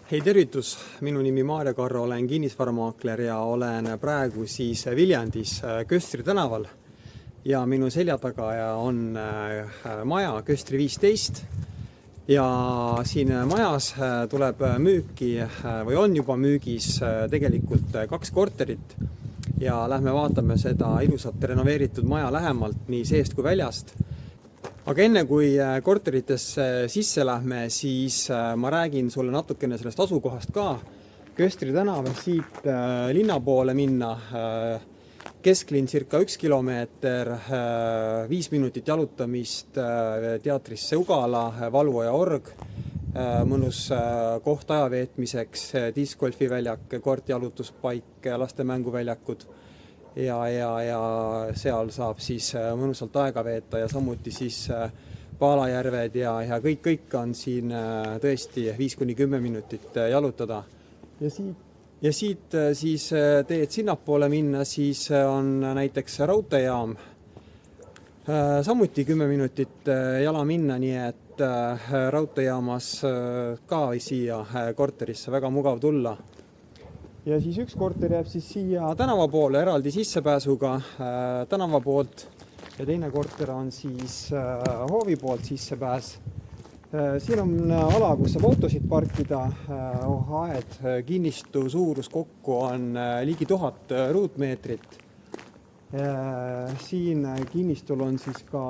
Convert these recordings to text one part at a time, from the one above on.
Hei tervitus, minu nimi Maarja Karro, olen kinnisvaramaakler ja olen praegu siis Viljandis Köstri tänaval. Ja minu selja taga on maja Köstri 15 ja siin majas tuleb müüki või on juba müügis tegelikult 2 korterit ja lähme vaatame seda ilusat renoveeritud maja lähemalt nii seest kui väljast. Aga enne kui korteritesse sisse lähme, siis ma räägin sulle natukene sellest asukohast ka. Köstri tänav siit linna poole minna, kesklinn circa 1 kilomeeter, 5 minutit jalutamist teatrisse Ugala, Valvo ja Org, mõnus koht ajaveetmiseks, discgolfiväljak, koortjalutuspaik, laste mänguväljakud. Ja seal saab siis mõnusalt aega veeta ja samuti siis Paalajärved ja kõik on siin tõesti 5-10 minutit jalutada. Ja siit siis teed sinnapoole minna, siis on näiteks raudteejaam. Samuti 10 minutit jala minna, nii et raudteejaamas ka siia korterisse väga mugav tulla. Ja siis 1 korter jääb siis siia tänava poole eraldi sissepääsuga tänava poolt ja teine korter on siis hoovi poolt sissepääs. Siin on ala, kus saab autosid parkida, aed, kinnistu suurus kokku on ligi 1000 ruutmeetrit. Siin kinnistul on siis ka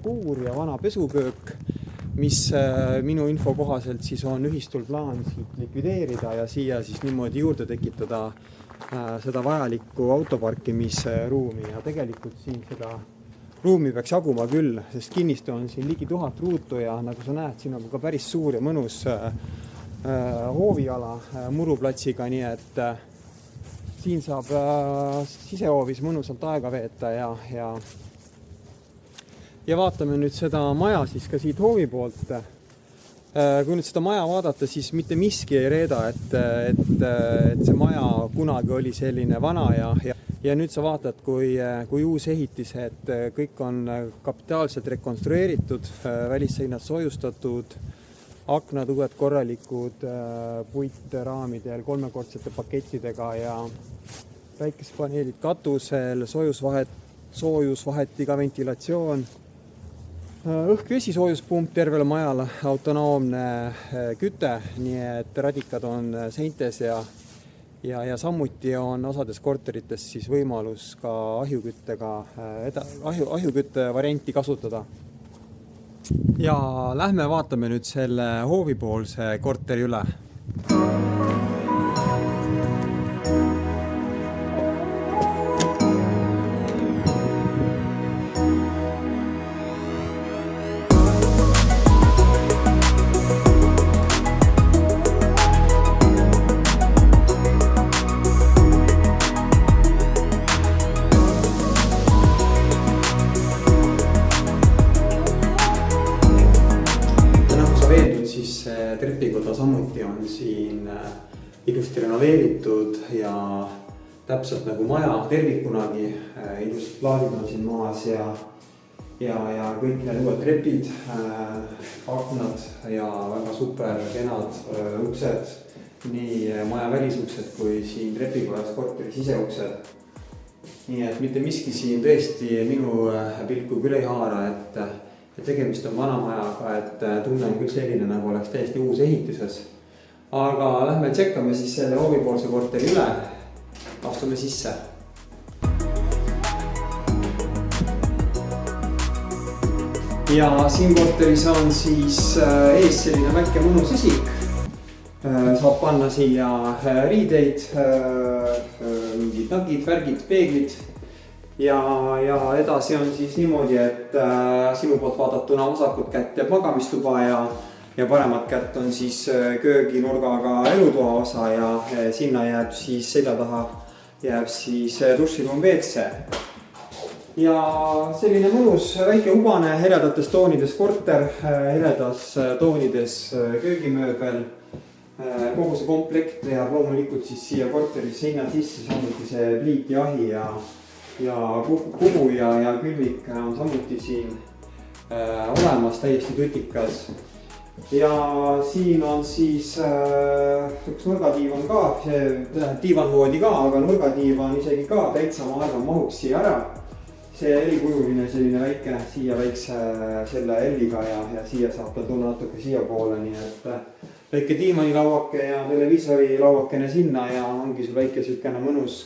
kuur ja vana pesuköök, mis minu info kohaselt siis on ühistul plaan siit likvideerida ja siia siis niimoodi juurde tekitada seda vajalikku autoparkimisruumi. Ja tegelikult siin seda ruumi peaks jaguma küll, sest kinnistu on siin ligi 1000 ruutu ja nagu sa näed, siin on ka päris suur ja mõnus hooviala muruplatsiga, nii et siin saab sisehoovis mõnusalt aega veeta ja vaatame nüüd seda maja siis ka siit hoovi poolt. Kui nüüd seda maja vaadata, siis mitte miski ei reeda, et see maja kunagi oli selline vana ja nüüd sa vaatad, kui uus ehitis, et kõik on kapitaalselt rekonstrueeritud, välisseinad soojustatud, aknad uued korralikud, puitraamidel 3-kordsete pakettidega ja päikespaneelid katusel, soojusvahetiga ventilatsioon, õhk-vesi soojuspump tervele majale, autonoomne küte, nii et radikad on seintes ja samuti on osades korterites siis võimalus ka ahjukütte varianti kasutada. Ja lähme vaatame nüüd selle hoovipoolse korteri üle. Trepikoda samuti on siin ilusti renoveeritud ja täpselt nagu maja tervikunagi, ilusad plaadid on siin maas ja kõik need uued trepid, aknad ja väga super kenad uksed, nii maja välisuksed kui siin trepikojas korteri siseuksed. Nii et mitte miski siin tõesti minu pilku küll ei haara, et tegemist on vana majaga, et tunne on küll selline, nagu oleks täiesti uus ehitises. Aga lähme tšekkame siis selle hoovipoolse korteri üle. Astume sisse. Ja siin korteris on siis ees selline väike mõnus esik. Saab panna siia riideid, mingid nagid, värgid, peeglid. Ja edasi on siis niimoodi, et sinu poolt vaadatuna vasakut kätt jääb magamistuba ja paremat kätt on siis kööginurgaga elutoa osa ja sinna jääb siis selja taha jääb siis duširuum WC. Ja selline mõnus väike hubane heledates toonides korter, heledas toonides köögimööbel. Kogu see komplekt jääb loomulikult siis siia korteris seina sisse, samuti see pliit ja ahi ja kuhu ja külvik on samuti siin olemas, täiesti tutikas. ja siin on siis üks nurgadiivan ka, see diivanvoodi ka, aga nurgadiivan isegi ka täitsa, ma arvan, mahuks siia ära. See L-kujuline selline väike siia väikse selle L-iga ja siia saab ta tulla natuke siia poole, nii et väike diivanilauake ja televiisori lauakene sinna ja ongi sul väike sükene mõnus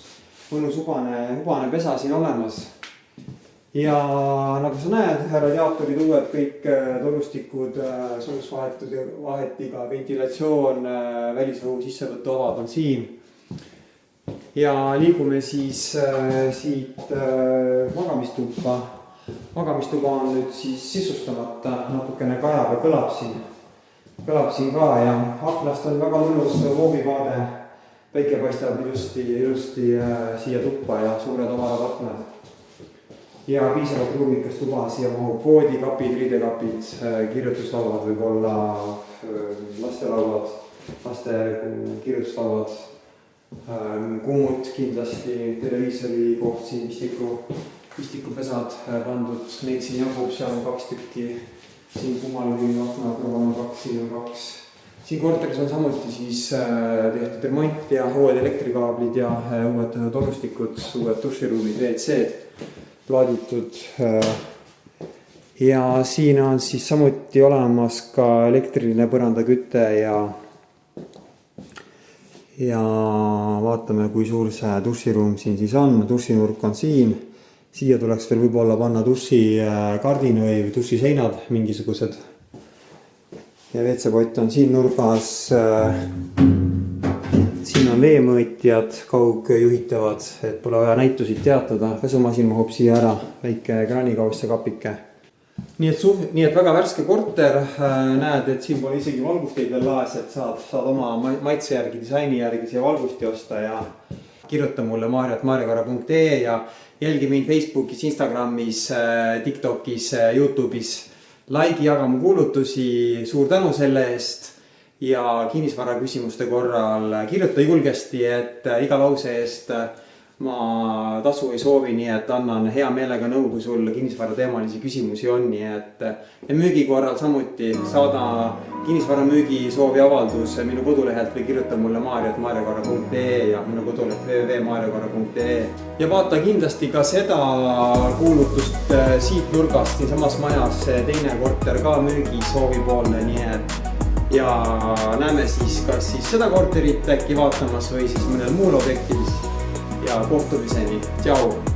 hubane pesa siin olemas. Ja nagu sa näed, radiaatorid uued, kõik torustikud, soojusvahetiga, ventilatsioon, välisõhu sissevõtuavad on siin. Ja liigume siis siit magamistuppa. Magamistuba on nüüd siis sisustamata, natukene kajab ja kõlab siin ka ja aknast on väga mõnus voogivaade. Päike paistab ilusti siia tuppa ja suured avarad aknad. Ja piisavalt ruumikas tuba, siia mahub voodikapid, riidekapid, kirjutuslauad, võib-olla lastelauad, laste kirjutuslauad, kummut kindlasti, televiisori koht siin, pistikupesad pandud, neid siin jagub, seal on 2 tükki, siin kummal akna kõrval on 2, siin on 2. Siin korteris on samuti siis tehtud remont ja uued elektrikaablid ja uued torustikud, uued duširuumid, WC-d plaaditud. Ja siin on siis samuti olemas ka elektriline põrandaküte ja vaatame, kui suur see duširuum siin siis on. Dušinurk on siin. Siia tuleks veel võib-olla panna dušikardin või dušiseinad mingisugused. Ja WC-pott on siin nurgas. Siin on veemõõtjad, kaugjuhitavad, et pole vaja näitusid teatada. Pesumasin mahub siia ära, väike kraanikausse kapike. Nii et väga värske korter. Näed, et siin pole isegi valgusteid veel laes, et saad oma maitse järgi, disaini järgi siia valgusti osta ja kirjuta mulle mario@mariakaara.ee ja jälgi mind Facebookis, Instagramis, TikTokis, YouTube'is. Laigi, jaga mu kuulutusi, suur tänu selle eest ja kinnisvara küsimuste korral kirjuta julgesti, et iga lause eest ma tasu ei soovi, nii et annan hea meelega nõu, kui sul kinnisvara teemalisi küsimusi on, nii et ja müügi korral samuti saada kinnisvara müügi soovi avaldus minu kodulehelt või kirjuta mulle mario@mariakaara.ee ja minu koduleht www.mariakaara.ee ja vaata kindlasti ka seda kuulutust siit nurgast, siin samas majas teine korter ka müügi soovipoolne, nii et ja näeme siis kas siis seda korterit äkki vaatamas või siis mõnel muul objektil ja kohtumiseni, tšau!